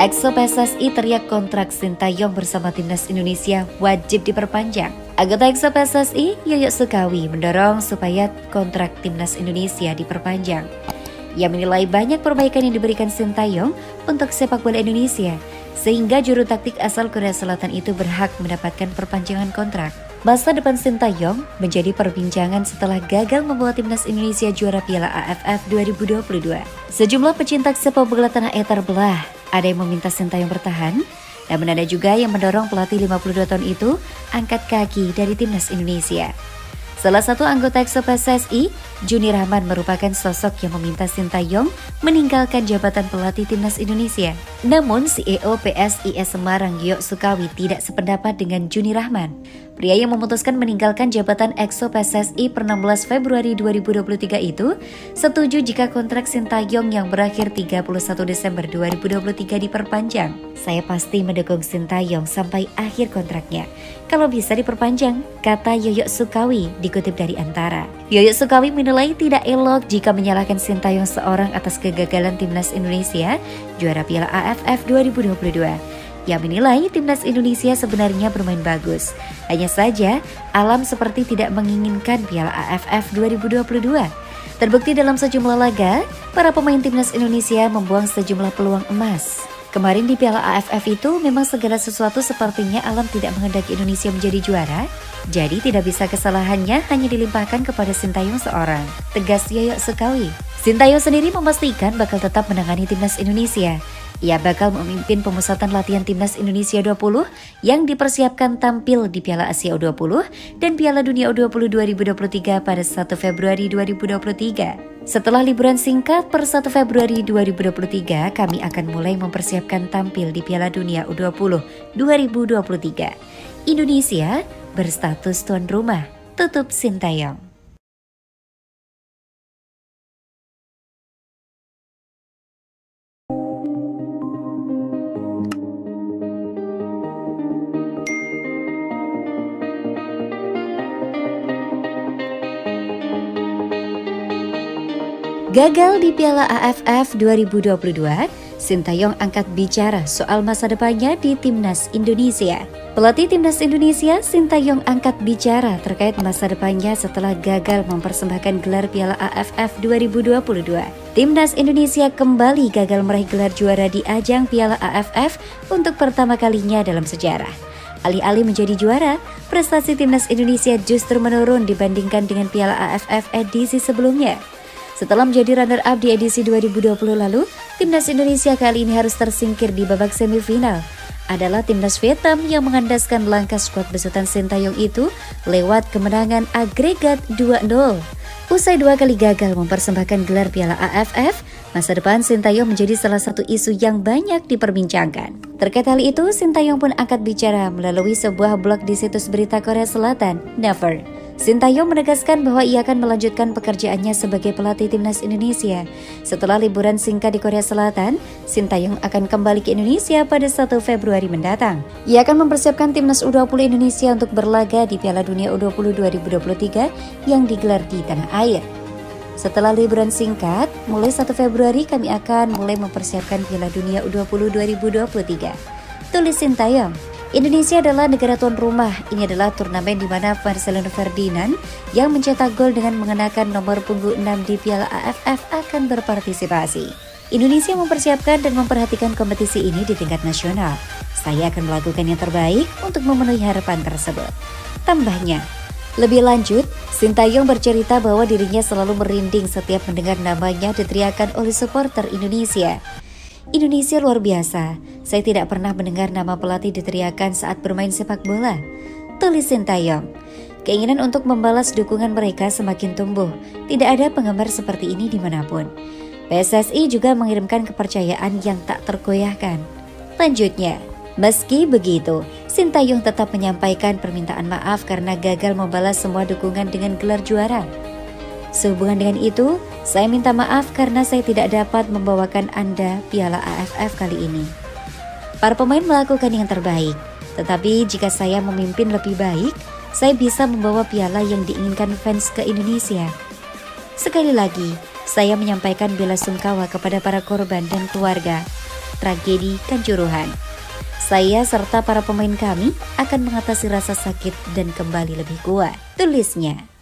Exo PSSI teriak kontrak Sintayong bersama timnas Indonesia wajib diperpanjang. Anggota Exo PSSI, Yoyo Sukawi, mendorong supaya kontrak timnas Indonesia diperpanjang. Ia menilai banyak perbaikan yang diberikan Sintayong untuk sepak bola Indonesia, sehingga juru taktik asal Korea Selatan itu berhak mendapatkan perpanjangan kontrak. Masa depan Sintayong menjadi perbincangan setelah gagal membawa timnas Indonesia juara Piala AFF 2022. Sejumlah pecinta sepak bola tanah air terbelah. Ada yang meminta Sintayong bertahan, namun ada juga yang mendorong pelatih 52 tahun itu angkat kaki dari timnas Indonesia. Salah satu anggota Exo PSSI, Juni Rahman, merupakan sosok yang meminta Sintayong meninggalkan jabatan pelatih timnas Indonesia. Namun CEO PSIS Semarang, Yoyo Sukawi, tidak sependapat dengan Juni Rahman. Pria yang memutuskan meninggalkan jabatan Exo PSSI per 16 Februari 2023 itu setuju jika kontrak Sintayong yang berakhir 31 Desember 2023 diperpanjang. Saya pasti mendukung Sintayong sampai akhir kontraknya. Kalau bisa diperpanjang, kata Yoyo Sukawi, dikutip dari Antara. Yoyo Sukawi menilai tidak elok jika menyalahkan Sintayong seorang atas kegagalan timnas Indonesia juara Piala AFF 2022. Ia menilai timnas Indonesia sebenarnya bermain bagus. Hanya saja, alam seperti tidak menginginkan Piala AFF 2022. Terbukti dalam sejumlah laga, para pemain timnas Indonesia membuang sejumlah peluang emas. Kemarin di Piala AFF itu memang segala sesuatu sepertinya alam tidak menghendaki Indonesia menjadi juara, jadi tidak bisa kesalahannya hanya dilimpahkan kepada Sintayong seorang, tegas Yoyo Sukawi. Sintayong sendiri memastikan bakal tetap menangani timnas Indonesia. Ia bakal memimpin pemusatan latihan timnas Indonesia 20 yang dipersiapkan tampil di Piala Asia U20 dan Piala Dunia U20 2023 pada 1 Februari 2023. Setelah liburan singkat per 1 Februari 2023, kami akan mulai mempersiapkan tampil di Piala Dunia U20 2023. Indonesia berstatus tuan rumah, tutup Sintayong. Gagal di Piala AFF 2022, Sintayong angkat bicara soal masa depannya di timnas Indonesia. Pelatih timnas Indonesia, Sintayong, angkat bicara terkait masa depannya setelah gagal mempersembahkan gelar Piala AFF 2022. Timnas Indonesia kembali gagal meraih gelar juara di ajang Piala AFF untuk pertama kalinya dalam sejarah. Alih-alih menjadi juara, prestasi timnas Indonesia justru menurun dibandingkan dengan Piala AFF edisi sebelumnya. Setelah menjadi runner-up di edisi 2020 lalu, timnas Indonesia kali ini harus tersingkir di babak semifinal. Adalah timnas Vietnam yang mengandaskan langkah skuad besutan Sintayong itu lewat kemenangan agregat 2-0. Usai 2 kali gagal mempersembahkan gelar Piala AFF, masa depan Sintayong menjadi salah satu isu yang banyak diperbincangkan. Terkait hal itu, Sintayong pun angkat bicara melalui sebuah blog di situs berita Korea Selatan, Never. Sintayong menegaskan bahwa ia akan melanjutkan pekerjaannya sebagai pelatih timnas Indonesia. Setelah liburan singkat di Korea Selatan, Sintayong akan kembali ke Indonesia pada 1 Februari mendatang. Ia akan mempersiapkan timnas U20 Indonesia untuk berlaga di Piala Dunia U20 2023 yang digelar di tanah air. Setelah liburan singkat, mulai 1 Februari kami akan mulai mempersiapkan Piala Dunia U20 2023. Tulis Sintayong. Indonesia adalah negara tuan rumah. Ini adalah turnamen di mana Marcelino Ferdinand yang mencetak gol dengan mengenakan nomor punggung 6 di Piala AFF akan berpartisipasi. Indonesia mempersiapkan dan memperhatikan kompetisi ini di tingkat nasional. Saya akan melakukan yang terbaik untuk memenuhi harapan tersebut. Tambahnya, lebih lanjut, Sintayong bercerita bahwa dirinya selalu merinding setiap mendengar namanya diteriakan oleh supporter Indonesia. Indonesia luar biasa, saya tidak pernah mendengar nama pelatih diteriakan saat bermain sepak bola. Tulis Sintayong. Keinginan untuk membalas dukungan mereka semakin tumbuh. Tidak ada penggemar seperti ini dimanapun. PSSI juga mengirimkan kepercayaan yang tak tergoyahkan. Lanjutnya, meski begitu, Sintayong tetap menyampaikan permintaan maaf karena gagal membalas semua dukungan dengan gelar juara. Sehubungan dengan itu, saya minta maaf karena saya tidak dapat membawakan Anda Piala AFF kali ini. Para pemain melakukan yang terbaik, tetapi jika saya memimpin lebih baik, saya bisa membawa piala yang diinginkan fans ke Indonesia. Sekali lagi, saya menyampaikan bela sungkawa kepada para korban dan keluarga. tragedi Kanjuruhan. Saya serta para pemain kami akan mengatasi rasa sakit dan kembali lebih kuat, tulisnya.